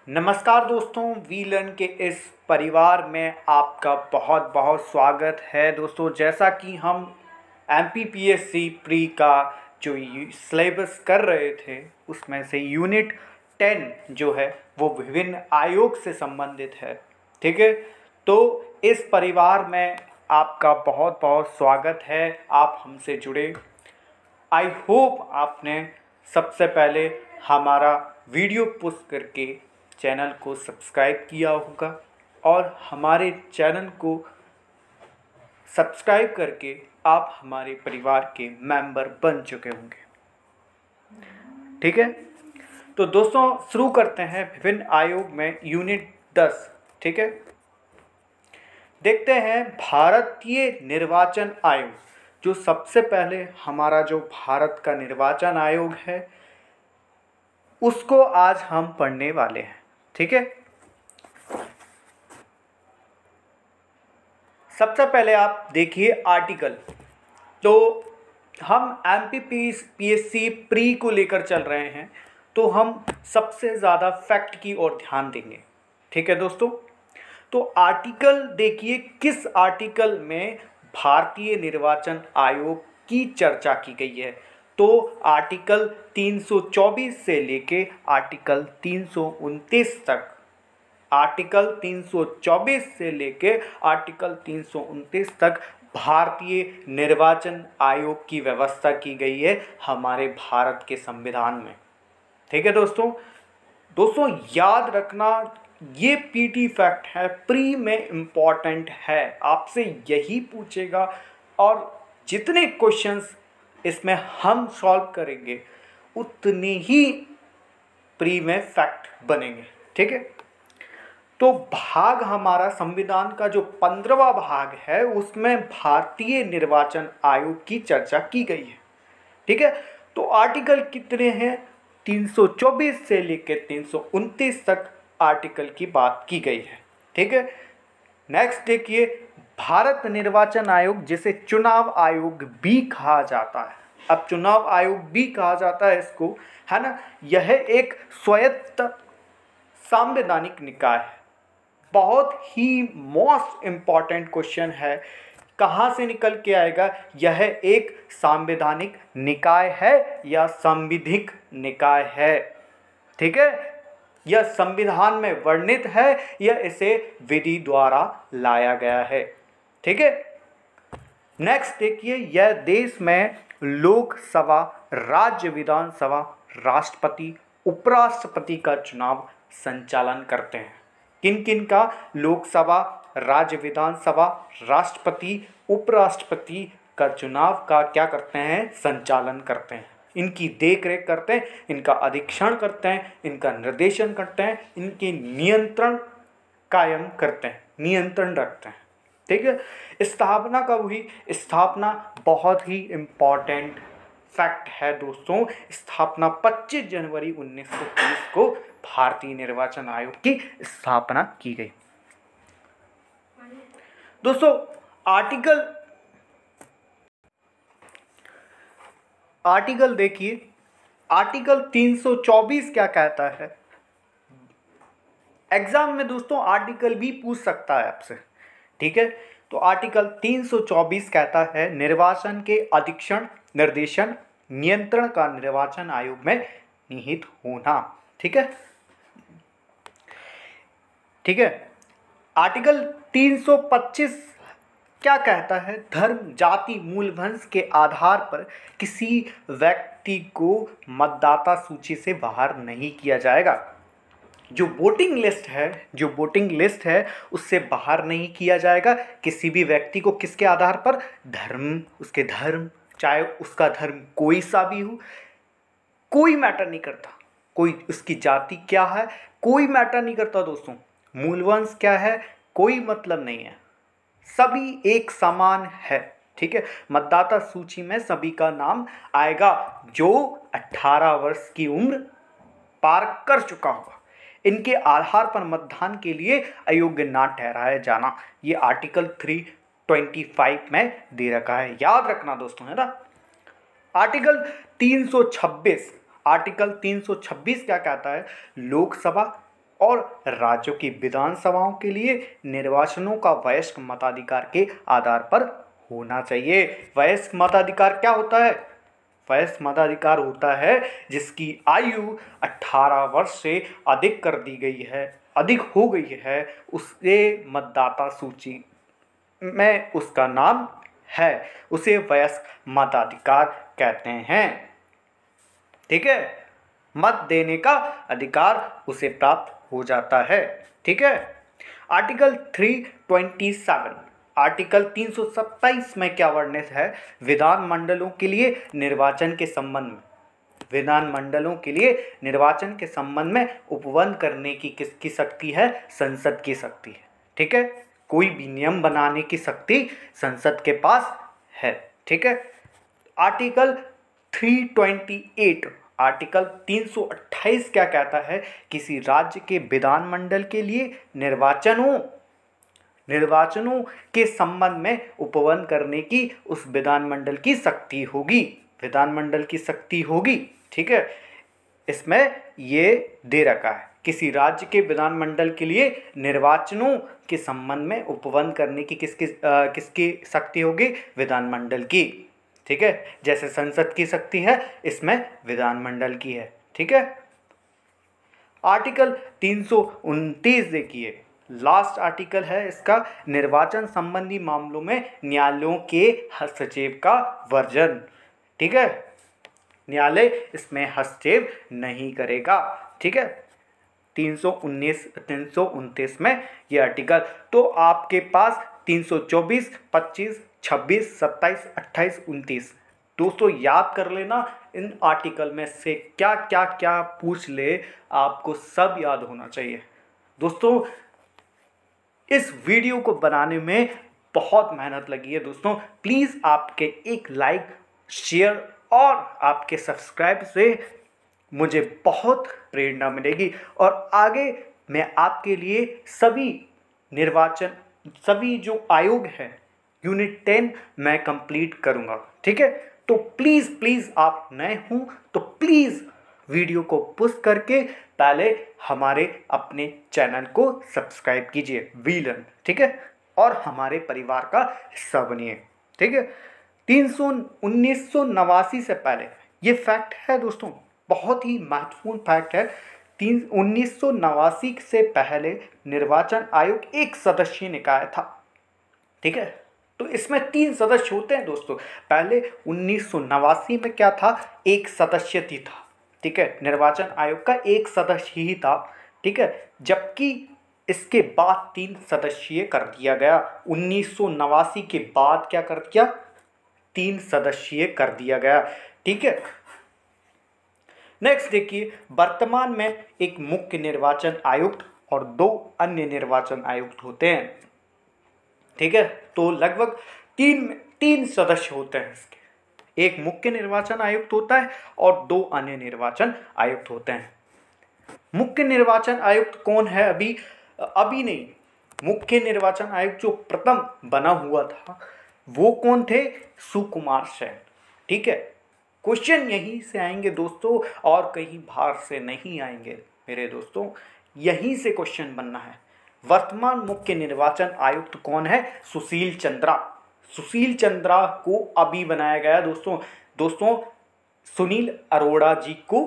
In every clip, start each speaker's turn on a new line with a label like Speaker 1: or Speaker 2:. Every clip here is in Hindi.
Speaker 1: नमस्कार दोस्तों, वी लर्न के इस परिवार में आपका बहुत बहुत स्वागत है। दोस्तों, जैसा कि हम MPPSC प्री का जो सिलेबस कर रहे थे उसमें से यूनिट 10 जो है वो विभिन्न आयोग से संबंधित है। ठीक है, तो इस परिवार में आपका बहुत बहुत स्वागत है। आप हमसे जुड़े। आई होप आपने सबसे पहले हमारा वीडियो पुश करके चैनल को सब्सक्राइब किया होगा और हमारे चैनल को सब्सक्राइब करके आप हमारे परिवार के मेंबर बन चुके होंगे। ठीक है, तो दोस्तों शुरू करते हैं विभिन्न आयोग में यूनिट 10। ठीक है, देखते हैं भारतीय निर्वाचन आयोग। जो सबसे पहले हमारा जो भारत का निर्वाचन आयोग है उसको आज हम पढ़ने वाले हैं। ठीक है, सबसे पहले आप देखिए आर्टिकल। तो हम MPPSC प्री को लेकर चल रहे हैं, तो हम सबसे ज़्यादा फैक्ट की ओर ध्यान देंगे। ठीक है दोस्तों, तो आर्टिकल देखिए, किस आर्टिकल में भारतीय निर्वाचन आयोग की चर्चा की गई है। तो आर्टिकल 324 से लेके आर्टिकल 329 तक, आर्टिकल 324 से लेके आर्टिकल 329 तक भारतीय निर्वाचन आयोग की व्यवस्था की गई है हमारे भारत के संविधान में। ठीक है दोस्तों, याद रखना, ये पीटी फैक्ट है, प्री में इम्पॉर्टेंट है, आपसे यही पूछेगा और जितने क्वेश्चंस इसमें हम सॉल्व करेंगे उतने ही प्री में फैक्ट बनेंगे। ठीक है, तो भाग हमारा संविधान का जो 15वां भाग है उसमें भारतीय निर्वाचन आयोग की चर्चा की गई है। ठीक है, तो आर्टिकल कितने हैं? 324 से लेकर 329 तक आर्टिकल की बात की गई है। ठीक है, नेक्स्ट देखिए, भारत निर्वाचन आयोग जिसे चुनाव आयोग भी कहा जाता है। अब चुनाव आयोग भी कहा जाता है इसको, है ना। यह एक स्वायत्त संवैधानिक निकाय है। बहुत ही मोस्ट इम्पॉर्टेंट क्वेश्चन है, कहाँ से निकल के आएगा? यह एक संवैधानिक निकाय है या संविधिक निकाय है? ठीक है, यह संविधान में वर्णित है या इसे विधि द्वारा लाया गया है। ठीक है, नेक्स्ट देखिए, यह देश में लोकसभा, राज्य विधानसभा, राष्ट्रपति, उपराष्ट्रपति का चुनाव संचालन करते हैं। किन किन का? लोकसभा, राज्य विधानसभा, राष्ट्रपति, उपराष्ट्रपति का चुनाव का क्या करते हैं? संचालन करते हैं। इनकी देख रेख करते हैं, इनका अधीक्षण करते हैं, इनका निर्देशन करते हैं, इनके नियंत्रण कायम करते हैं, नियंत्रण रखते हैं। ठीक है, स्थापना कब हुई? स्थापना बहुत ही इम्पॉर्टेंट फैक्ट है दोस्तों। स्थापना 25 जनवरी 1930 को भारतीय निर्वाचन आयोग की स्थापना की गई। दोस्तों, आर्टिकल देखिए, आर्टिकल 324 क्या कहता है? एग्जाम में दोस्तों आर्टिकल भी पूछ सकता है आपसे। ठीक है, तो आर्टिकल 324 कहता है निर्वाचन के अधीक्षण, निर्देशन, नियंत्रण का निर्वाचन आयोग में निहित होना। ठीक है, आर्टिकल 325 क्या कहता है? धर्म, जाति, मूलवंश के आधार पर किसी व्यक्ति को मतदाता सूची से बाहर नहीं किया जाएगा। जो वोटिंग लिस्ट है उससे बाहर नहीं किया जाएगा किसी भी व्यक्ति को। किसके आधार पर? धर्म, उसके धर्म, चाहे उसका धर्म कोई सा भी हो, कोई मैटर नहीं करता। कोई उसकी जाति क्या है, कोई मैटर नहीं करता दोस्तों। मूलवंश क्या है, कोई मतलब नहीं है, सभी एक समान है। ठीक है, मतदाता सूची में सभी का नाम आएगा जो 18 वर्ष की उम्र पार कर चुका होगा। इनके आधार पर मतदान के लिए अयोग्य ना ठहराया जाना, ये आर्टिकल 325 में दे रखा है। याद रखना दोस्तों, है ना। आर्टिकल 326 क्या कहता है? लोकसभा, और राज्यों की विधानसभाओं के लिए निर्वाचनों का वयस्क मताधिकार के आधार पर होना चाहिए। वयस्क मताधिकार क्या होता है? वयस्क मताधिकार होता है जिसकी आयु 18 वर्ष से अधिक कर दी गई है, अधिक हो गई है, उसके मतदाता सूची में उसका नाम है, उसे वयस्क मताधिकार कहते हैं। ठीक है, मत देने का अधिकार उसे प्राप्त हो जाता है। ठीक है। आर्टिकल 327, आर्टिकल 327 में क्या वर्णित है? विधानमंडलों के लिए निर्वाचन के संबंध में, विधानमंडलों के लिए निर्वाचन के संबंध में उपवन करने की किसकी शक्ति है? संसद की शक्ति है। ठीक है, कोई भी नियम बनाने की शक्ति संसद के पास है। ठीक है। आर्टिकल 328, आर्टिकल 328 क्या कहता है? किसी राज्य के विधानमंडल के लिए निर्वाचनों के संबंध में उपवन करने की उस विधानमंडल की शक्ति होगी, विधानमंडल की शक्ति होगी। ठीक है, इसमें ये दे रखा है, किसी राज्य के विधानमंडल के लिए निर्वाचनों के संबंध में उपवन करने की किसकी शक्ति होगी? विधानमंडल की। ठीक है, जैसे संसद की शक्ति है, इसमें विधानमंडल की है। ठीक है। आर्टिकल 329 देखिए, लास्ट आर्टिकल है इसका, निर्वाचन संबंधी मामलों में न्यायालयों के हस्तक्षेप का वर्जन। ठीक है, न्यायालय इसमें हस्तक्षेप नहीं करेगा। ठीक है, 329 में ये आर्टिकल। तो आपके पास 324, 25, 26, 27, 28, 29 दोस्तों याद कर लेना। इन आर्टिकल में से क्या क्या क्या पूछ ले, आपको सब याद होना चाहिए। दोस्तों इस वीडियो को बनाने में बहुत मेहनत लगी है दोस्तों। प्लीज़ आपके एक लाइक, शेयर और आपके सब्सक्राइब से मुझे बहुत प्रेरणा मिलेगी और आगे मैं आपके लिए सभी जो आयोग हैं यूनिट 10 मैं कंप्लीट करूंगा। ठीक है, तो प्लीज़ आप नए हों तो प्लीज़ वीडियो को पुश करके पहले हमारे अपने चैनल को सब्सक्राइब कीजिए वीलन। ठीक है, और हमारे परिवार का हिस्सा बनिए। ठीक है, 1989 से पहले, ये फैक्ट है दोस्तों, बहुत ही महत्वपूर्ण फैक्ट है। 1989 से पहले निर्वाचन आयोग एक सदस्यीय निकाय था। ठीक है, तो इसमें 3 सदस्य होते हैं दोस्तों। पहले 1989 में क्या था? एक सदस्य ही था। ठीक है, निर्वाचन आयोग का एक सदस्य ही था। ठीक है, जबकि इसके बाद 3 सदस्यीय कर दिया गया। 1989 के बाद क्या कर दिया? 3 सदस्यीय कर दिया गया। ठीक है, नेक्स्ट देखिए, वर्तमान में एक मुख्य निर्वाचन आयुक्त और 2 अन्य निर्वाचन आयुक्त होते हैं। ठीक है, तो लगभग तीन सदस्य होते हैं इसके, एक मुख्य निर्वाचन आयुक्त होता है और 2 अन्य निर्वाचन आयुक्त होते हैं। मुख्य निर्वाचन आयुक्त कौन है? अभी नहीं, मुख्य निर्वाचन आयुक्त जो प्रथम बना हुआ था वो कौन थे? सुकुमार सेन। ठीक है, क्वेश्चन यहीं से आएंगे दोस्तों और कहीं बाहर से नहीं आएंगे मेरे दोस्तों, यहीं से क्वेश्चन बनना है। वर्तमान मुख्य निर्वाचन आयुक्त कौन है? सुशील चंद्रा। सुशील चंद्रा को अभी बनाया गया दोस्तों सुनील अरोड़ा जी को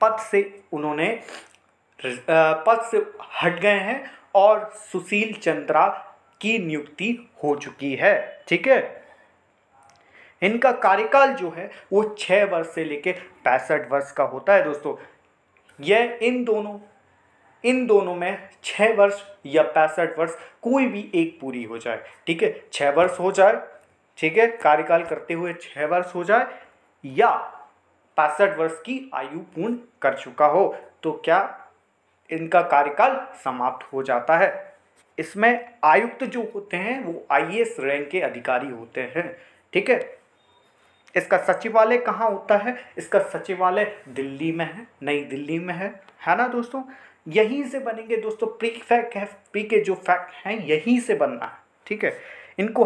Speaker 1: पद से हट गए हैं और सुशील चंद्रा की नियुक्ति हो चुकी है। ठीक है, इनका कार्यकाल जो है वो 6 वर्ष से लेकर 65 वर्ष का होता है दोस्तों। यह इन दोनों में 6 वर्ष या 65 वर्ष कोई भी एक पूरी हो जाए। ठीक है, 6 वर्ष हो जाए, ठीक है, कार्यकाल करते हुए 6 वर्ष हो जाए या 65 वर्ष की आयु पूर्ण कर चुका हो तो क्या इनका कार्यकाल समाप्त हो जाता है। इसमें आयुक्त जो होते हैं वो IAS रैंक के अधिकारी होते हैं। ठीक है, इसका सचिवालय कहाँ होता है? इसका सचिवालय दिल्ली में है, नई दिल्ली में है ना दोस्तों। यहीं से बनेंगे दोस्तों, प्री के जो फैक्ट हैं यहीं से बनना है। ठीक है, इनको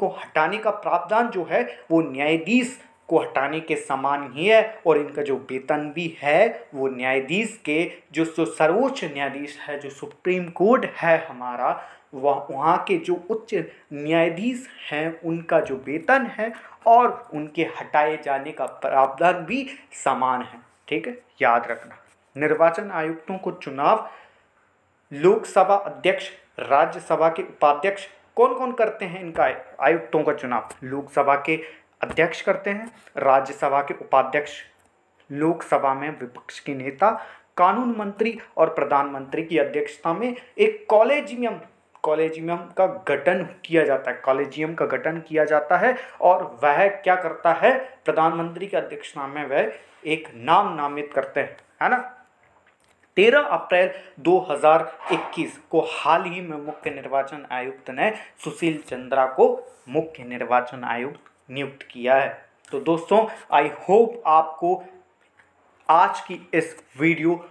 Speaker 1: हटाने का प्रावधान जो है वो न्यायाधीश को हटाने के समान ही है और इनका जो वेतन भी है वो न्यायाधीश के जो सर्वोच्च न्यायाधीश है, जो सुप्रीम कोर्ट है हमारा, वहाँ के जो उच्च न्यायाधीश हैं उनका जो वेतन है और उनके हटाए जाने का प्रावधान भी समान है। ठीक है, याद रखना। निर्वाचन आयुक्तों को चुनाव लोकसभा अध्यक्ष, राज्यसभा के उपाध्यक्ष कौन कौन करते हैं? इनका आयुक्तों का चुनाव लोकसभा के अध्यक्ष करते हैं, राज्यसभा के उपाध्यक्ष, लोकसभा में विपक्ष के नेता, कानून मंत्री और प्रधानमंत्री की अध्यक्षता में एक कॉलेजियम का गठन किया जाता है। कॉलेजियम का गठन किया जाता है और वह क्या करता है? प्रधानमंत्री की अध्यक्षता में वह एक नाम नामित करते हैं, है ना। 13 अप्रैल 2021 को हाल ही में मुख्य निर्वाचन आयुक्त ने सुशील चंद्रा को मुख्य निर्वाचन आयुक्त नियुक्त किया है। तो दोस्तों, आई होप आपको आज की इस वीडियो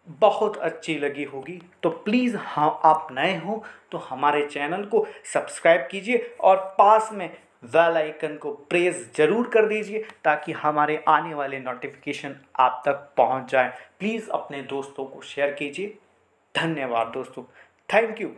Speaker 1: बहुत अच्छी लगी होगी। तो प्लीज़, हाँ, आप नए हो तो हमारे चैनल को सब्सक्राइब कीजिए और पास में बेल आइकन को प्रेस जरूर कर दीजिए ताकि हमारे आने वाले नोटिफिकेशन आप तक पहुंच जाए। प्लीज़ अपने दोस्तों को शेयर कीजिए। धन्यवाद दोस्तों, थैंक यू।